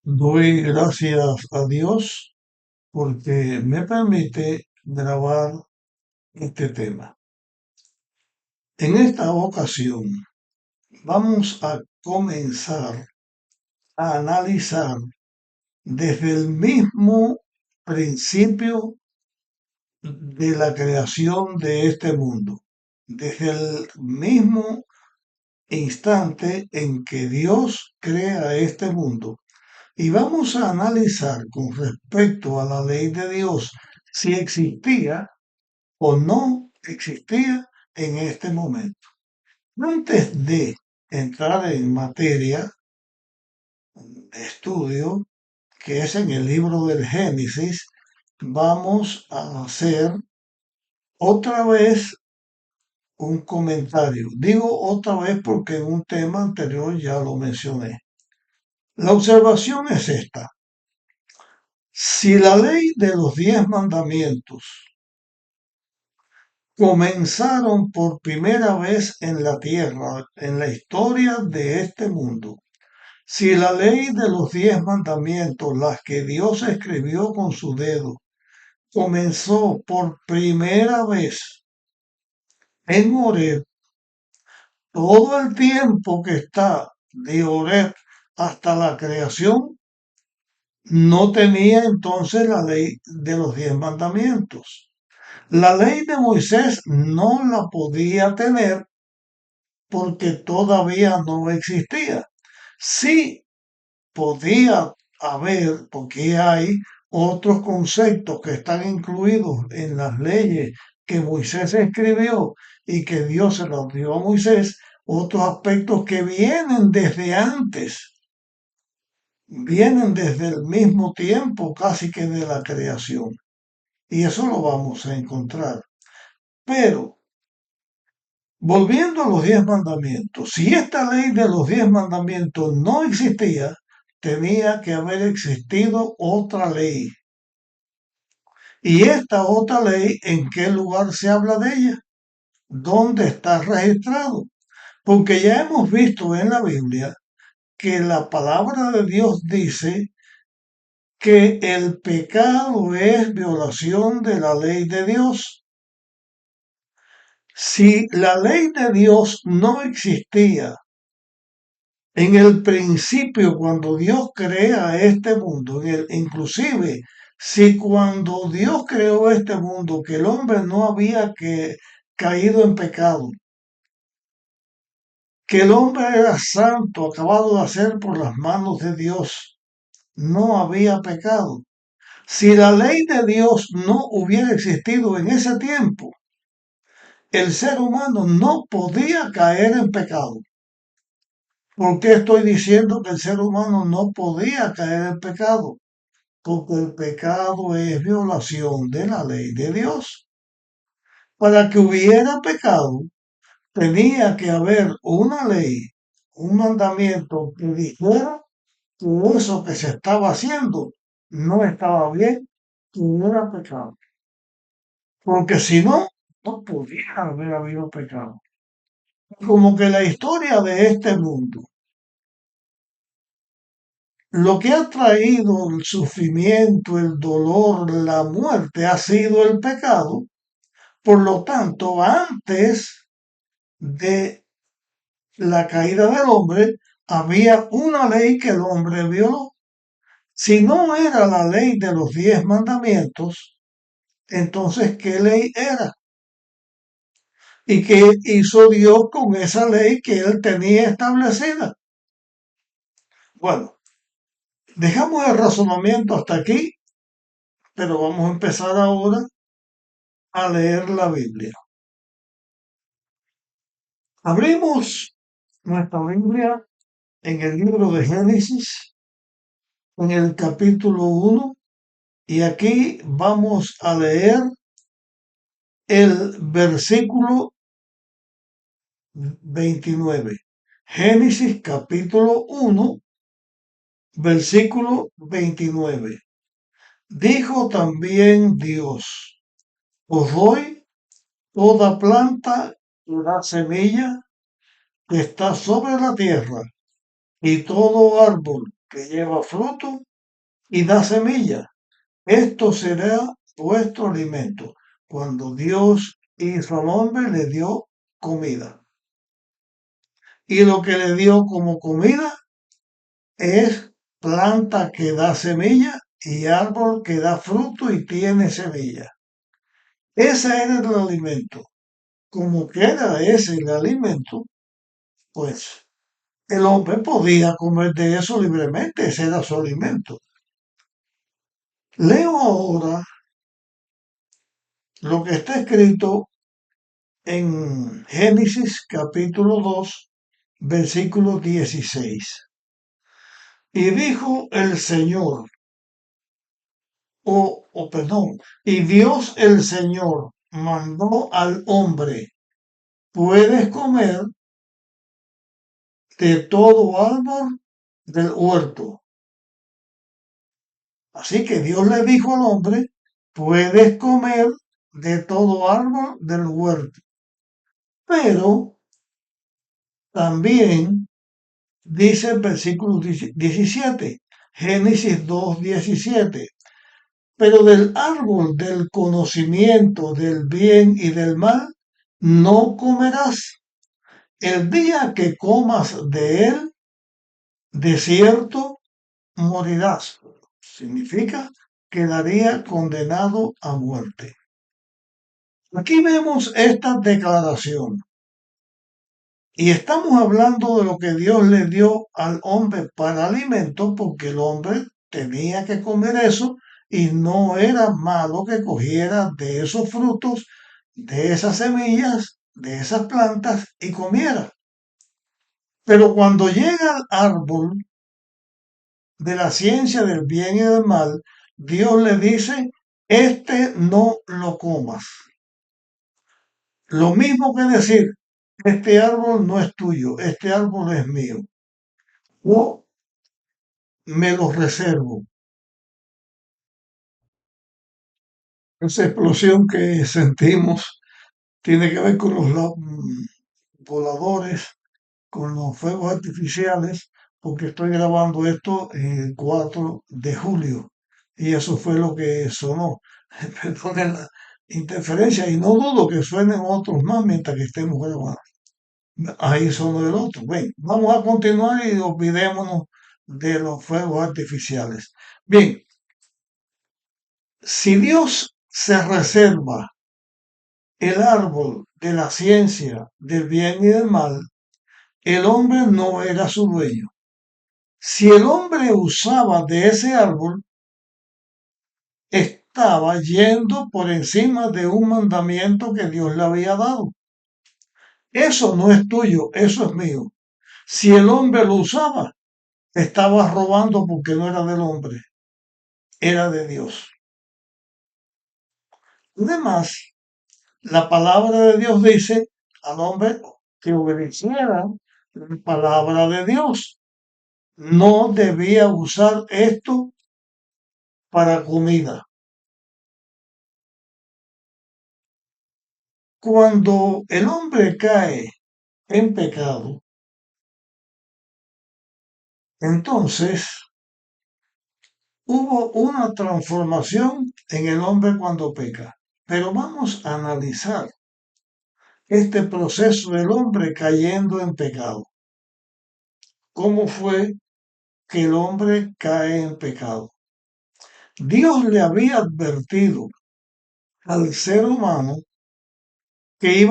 Doy gracias a Dios porque me permite grabar este tema. En esta ocasión vamos a comenzar a analizar desde el mismo principio de la creación de este mundo, desde el mismo instante en que Dios crea este mundo. Y vamos a analizar con respecto a la ley de Dios si existía o no existía en este momento. Antes de entrar en materia de estudio, que es en el libro del Génesis, vamos a hacer otra vez un comentario. Digo otra vez porque en un tema anterior ya lo mencioné. La observación es esta. Si la ley de los 10 mandamientos comenzaron por primera vez en la tierra, en la historia de este mundo, si la ley de los 10 mandamientos, las que Dios escribió con su dedo, comenzó por primera vez en Horeb, todo el tiempo que está de Horeb hasta la creación, no tenía entonces la ley de los 10 mandamientos. La ley de Moisés no la podía tener porque todavía no existía. Sí podía haber, porque hay otros conceptos que están incluidos en las leyes que Moisés escribió y que Dios se los dio a Moisés, otros aspectos que vienen desde antes, vienen desde el mismo tiempo casi que de la creación. Y eso lo vamos a encontrar. Pero volviendo a los 10 mandamientos, si esta ley de los 10 mandamientos no existía, tenía que haber existido otra ley. ¿Y esta otra ley en qué lugar se habla de ella? ¿Dónde está registrado? Porque ya hemos visto en la Biblia que la palabra de Dios dice que el pecado es violación de la ley de Dios. Si la ley de Dios no existía en el principio, cuando Dios crea este mundo, inclusive si cuando Dios creó este mundo, que el hombre no había caído en pecado, que el hombre era santo, acabado de hacer por las manos de Dios, no había pecado. Si la ley de Dios no hubiera existido en ese tiempo, el ser humano no podía caer en pecado. ¿Por qué estoy diciendo que el ser humano no podía caer en pecado? Porque el pecado es violación de la ley de Dios. Para que hubiera pecado, tenía que haber una ley, un mandamiento que dijera que eso que se estaba haciendo no estaba bien, que era pecado. Porque si no, no podía haber habido pecado. Como que la historia de este mundo, lo que ha traído el sufrimiento, el dolor, la muerte ha sido el pecado. Por lo tanto, antes de la caída del hombre, había una ley que el hombre violó. Si no era la ley de los 10 mandamientos, entonces, ¿qué ley era? ¿Y qué hizo Dios con esa ley que él tenía establecida? Bueno, dejamos el razonamiento hasta aquí, pero vamos a empezar ahora a leer la Biblia. Abrimos nuestra Biblia en el libro de Génesis, en el capítulo 1, y aquí vamos a leer el versículo 29. Génesis capítulo 1, versículo 29. Dijo también Dios, os doy toda planta que da semilla que está sobre la tierra y todo árbol que lleva fruto y da semilla. Esto será vuestro alimento. Cuando Dios hizo al hombre, le dio comida. Y lo que le dio como comida es planta que da semilla y árbol que da fruto y tiene semilla. Ese era el alimento. Como que era ese el alimento, pues el hombre podía comer de eso libremente, ese era su alimento. Leo ahora lo que está escrito en Génesis capítulo 2, versículo 16. Y dijo el Señor, perdón, y Dios el Señor mandó al hombre, puedes comer de todo árbol del huerto. Así que Dios le dijo al hombre, puedes comer de todo árbol del huerto. Pero también dice el versículo 17, Génesis 2:17, pero del árbol del conocimiento del bien y del mal no comerás. El día que comas de él, de cierto morirás. Significa quedaría condenado a muerte. Aquí vemos esta declaración y estamos hablando de lo que Dios le dio al hombre para alimento porque el hombre tenía que comer eso y no era malo que cogiera de esos frutos, de esas semillas, de esas plantas y comiera. Pero cuando llega al árbol de la ciencia del bien y del mal, Dios le dice, este no lo comas. Lo mismo que decir, este árbol no es tuyo, este árbol es mío. O me lo reservo. Esa explosión que sentimos tiene que ver con los voladores, con los fuegos artificiales, porque estoy grabando esto el 4 de julio y eso fue lo que sonó. Perdonen la interferencia y no dudo que suenen otros más mientras que estemos grabando. Ahí sonó el otro. Bien, vamos a continuar y olvidémonos de los fuegos artificiales. Bien, si Dios se reserva el árbol de la ciencia del bien y del mal, el hombre no era su dueño. Si el hombre usaba de ese árbol, estaba yendo por encima de un mandamiento que Dios le había dado. Eso no es tuyo, eso es mío. Si el hombre lo usaba, estaba robando porque no era del hombre, era de Dios. Además, la palabra de Dios dice al hombre que obedeciera la palabra de Dios. No debía usar esto para comida. Cuando el hombre cae en pecado, entonces hubo una transformación en el hombre cuando peca. Pero vamos a analizar este proceso del hombre cayendo en pecado. ¿Cómo fue que el hombre cae en pecado? Dios le había advertido al ser humano que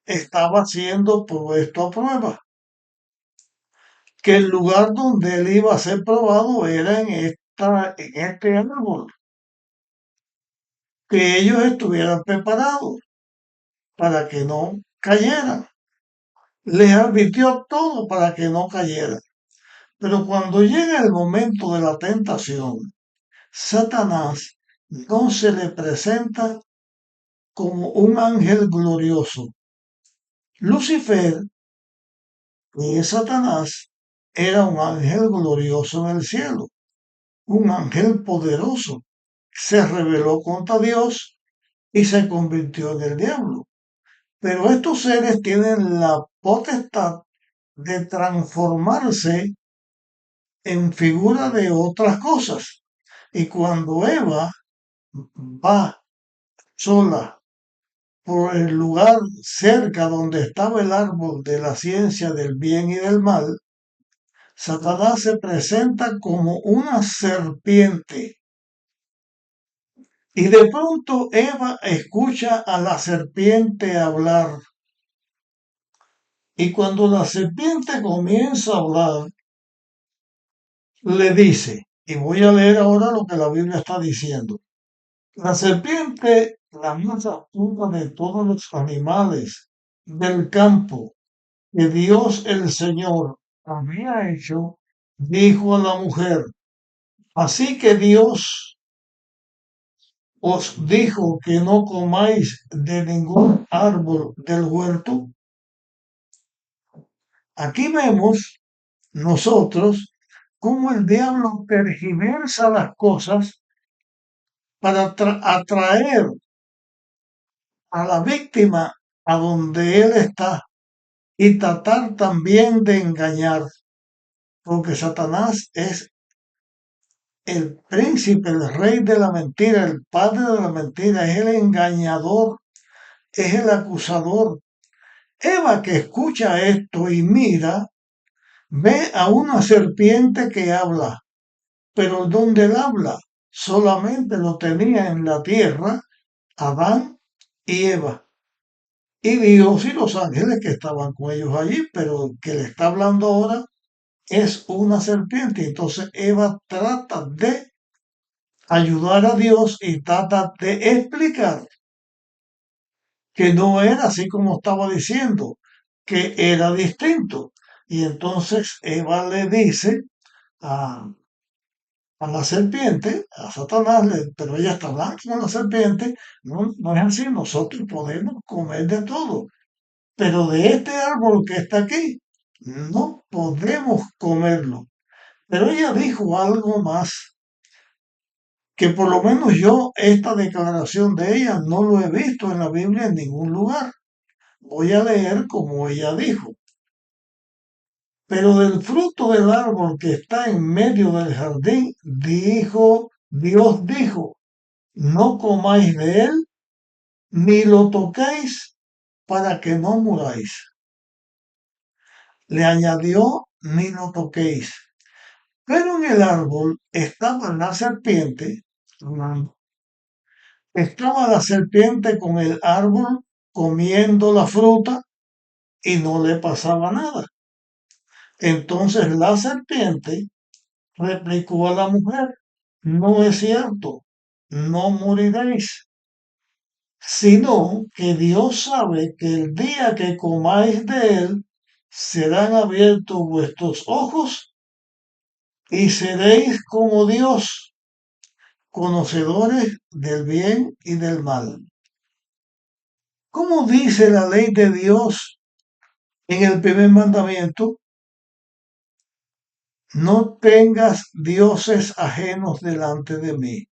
estaba siendo puesto a prueba, que el lugar donde él iba a ser probado era en este árbol, que ellos estuvieran preparados para que no cayeran. Les advirtió todo para que no cayeran. Pero cuando llega el momento de la tentación, Satanás no se le presenta como un ángel glorioso. Lucifer, que es Satanás, era un ángel glorioso en el cielo, un ángel poderoso. Se rebeló contra Dios y se convirtió en el diablo. Pero estos seres tienen la potestad de transformarse en figura de otras cosas. Y cuando Eva va sola por el lugar cerca donde estaba el árbol de la ciencia del bien y del mal, Satanás se presenta como una serpiente. Y de pronto Eva escucha a la serpiente hablar. Y cuando la serpiente comienza a hablar, le dice, y voy a leer ahora lo que la Biblia está diciendo. La serpiente, la más astuta de todos los animales del campo que Dios el Señor había hecho, dijo a la mujer, así que Dios os dijo que no comáis de ningún árbol del huerto. Aquí vemos nosotros cómo el diablo tergiversa las cosas para atraer a la víctima a donde él está y tratar también de engañar, porque Satanás es el príncipe, el rey de la mentira, el padre de la mentira, es el engañador, es el acusador. Eva, que escucha esto y mira, ve a una serpiente que habla, pero donde él habla solamente lo tenía en la tierra Adán y Eva. Y Dios y los ángeles que estaban con ellos allí, pero el que le está hablando ahora es una serpiente. Entonces Eva trata de ayudar a Dios y trata de explicar que no era así como estaba diciendo, que era distinto. Y entonces Eva le dice a, a la serpiente, a Satanás, pero ella está hablando con la serpiente, no, no es así, nosotros podemos comer de todo, pero de este árbol que está aquí, no podemos comerlo. Pero ella dijo algo más, que por lo menos yo esta declaración de ella no lo he visto en la Biblia en ningún lugar. Voy a leer como ella dijo. Pero del fruto del árbol que está en medio del jardín, Dios dijo, no comáis de él, ni lo toquéis para que no muráis. Le añadió, ni lo toquéis. Pero en el árbol estaba la serpiente, estaba la serpiente con el árbol comiendo la fruta y no le pasaba nada. Entonces la serpiente replicó a la mujer, no es cierto, no moriréis, sino que Dios sabe que el día que comáis de él, serán abiertos vuestros ojos y seréis como Dios, conocedores del bien y del mal. ¿Cómo dice la ley de Dios en el primer mandamiento? No tengas dioses ajenos delante de mí.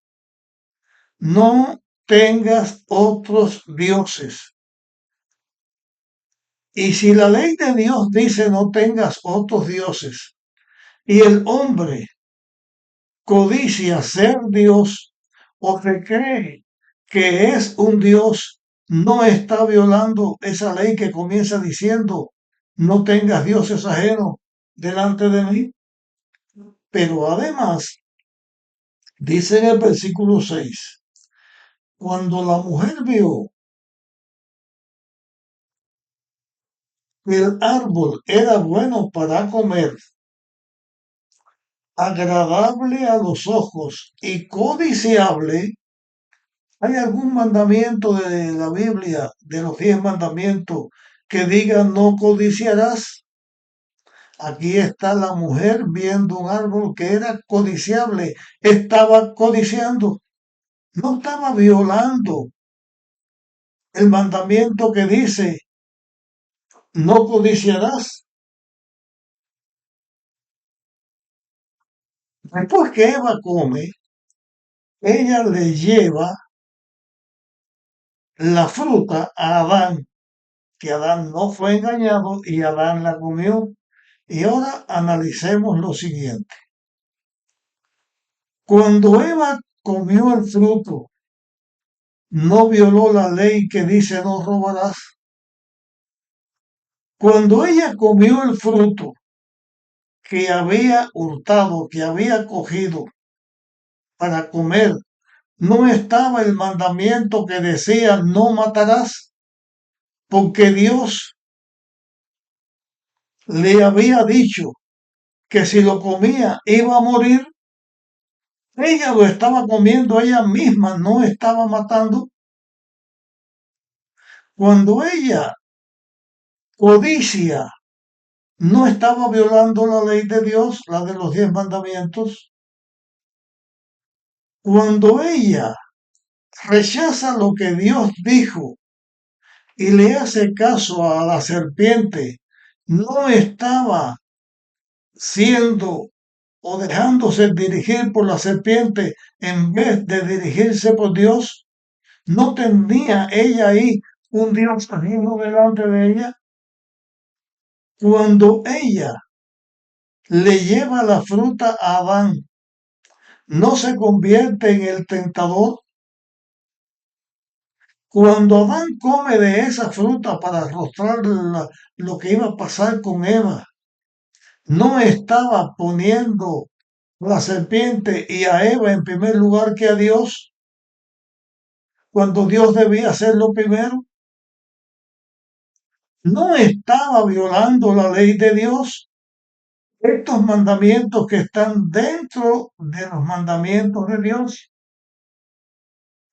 No tengas otros dioses. Y si la ley de Dios dice no tengas otros dioses, y el hombre codicia ser Dios o se cree que es un Dios, no está violando esa ley que comienza diciendo no tengas dioses ajenos delante de mí. Pero además, dice en el versículo 6, cuando la mujer vio que el árbol era bueno para comer, agradable a los ojos y codiciable. ¿Hay algún mandamiento de la Biblia, de los 10 mandamientos, que diga no codiciarás? Aquí está la mujer viendo un árbol que era codiciable, estaba codiciando, no estaba violando el mandamiento que dice no codiciarás. Después que Eva come, ella le lleva la fruta a Adán, que Adán no fue engañado y Adán la comió. Y ahora analicemos lo siguiente. Cuando Eva comió el fruto, no violó la ley que dice no robarás. Cuando ella comió el fruto que había hurtado, que había cogido para comer, no estaba el mandamiento que decía no matarás, porque Dios le había dicho que si lo comía iba a morir. Ella lo estaba comiendo ella misma, no estaba matando. Cuando ella codicia, no estaba violando la ley de Dios, la de los 10 mandamientos. Cuando ella rechaza lo que Dios dijo y le hace caso a la serpiente, no estaba siendo o dejándose dirigir por la serpiente en vez de dirigirse por Dios. ¿No tenía ella ahí un Dios ajeno delante de ella? Cuando ella le lleva la fruta a Adán, ¿no se convierte en el tentador? Cuando Adán come de esa fruta para arrostrar lo que iba a pasar con Eva, ¿no estaba poniendo la serpiente y a Eva en primer lugar que a Dios, cuando Dios debía hacerlo primero? ¿No estaba violando la ley de Dios? Estos mandamientos que están dentro de los mandamientos de Dios.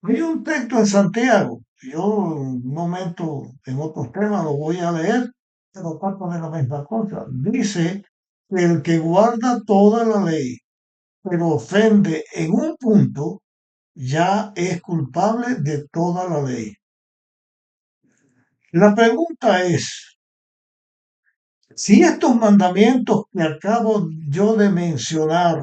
Hay un texto en Santiago, yo en un momento en otros temas lo voy a leer, pero trata de la misma cosa. Dice que el que guarda toda la ley, pero ofende en un punto, ya es culpable de toda la ley. La pregunta es, si estos mandamientos que acabo yo de mencionar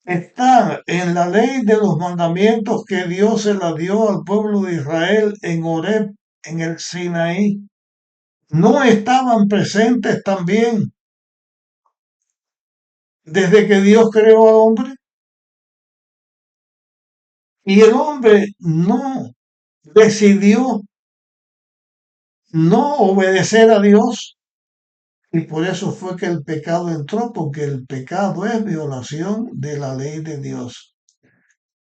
están en la ley de los mandamientos que Dios se la dio al pueblo de Israel en Horeb, en el Sinaí, ¿no estaban presentes también desde que Dios creó al hombre? Y el hombre no decidió no obedecer a Dios. Y por eso fue que el pecado entró, porque el pecado es violación de la ley de Dios.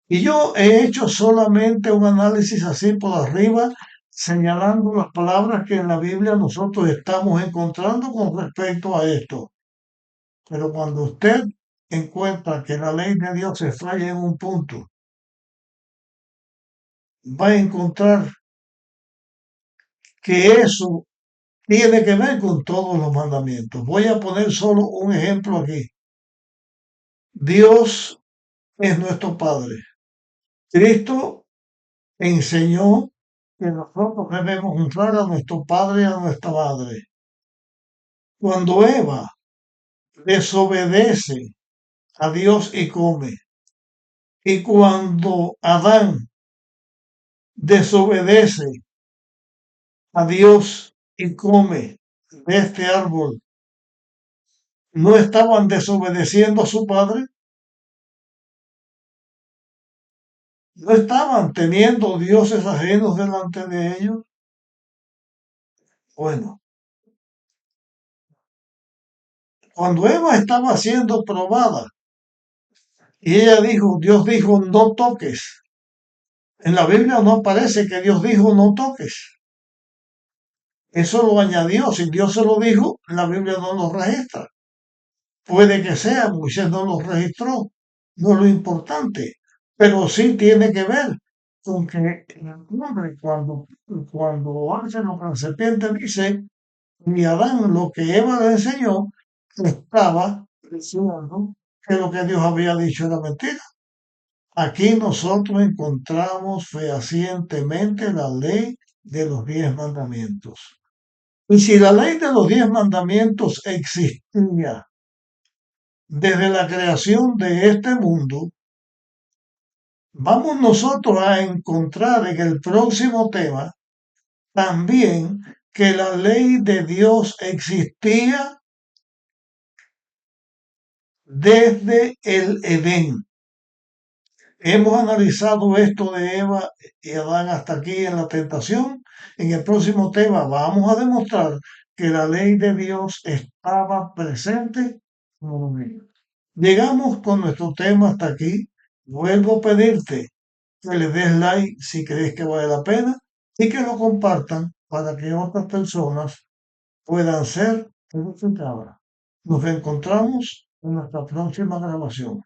Y yo he hecho solamente un análisis así por arriba, señalando las palabras que en la Biblia nosotros estamos encontrando con respecto a esto. Pero cuando usted encuentra que la ley de Dios se falla en un punto, va a encontrar que eso tiene que ver con todos los mandamientos. Voy a poner solo un ejemplo aquí. Dios es nuestro Padre. Cristo enseñó que nosotros debemos honrar a nuestro padre y a nuestra madre. Cuando Eva desobedece a Dios y come, y cuando Adán desobedece a Dios y come de este árbol, ¿no estaban desobedeciendo a su padre? ¿No estaban teniendo dioses ajenos delante de ellos? Bueno, cuando Eva estaba siendo probada y ella dijo, Dios dijo, no toques. En la Biblia no aparece que Dios dijo, no toques. Eso lo añadió. Si Dios se lo dijo, la Biblia no lo registra. Puede que sea, Moisés no lo registró. No es lo importante. Pero sí tiene que ver con que el hombre cuando hace lo que la serpiente dice, y Adán lo que Eva le enseñó, estaba diciendo que lo que Dios había dicho era mentira. Aquí nosotros encontramos fehacientemente la ley de los 10 mandamientos. Y si la ley de los 10 mandamientos existía desde la creación de este mundo, vamos nosotros a encontrar en el próximo tema también que la ley de Dios existía desde el Edén. Hemos analizado esto de Eva y Adán hasta aquí en la tentación. En el próximo tema vamos a demostrar que la ley de Dios estaba presente. Llegamos con nuestro tema hasta aquí. Vuelvo a pedirte que le des like si crees que vale la pena y que lo compartan para que otras personas puedan ser edificadas. Nos encontramos en nuestra próxima grabación.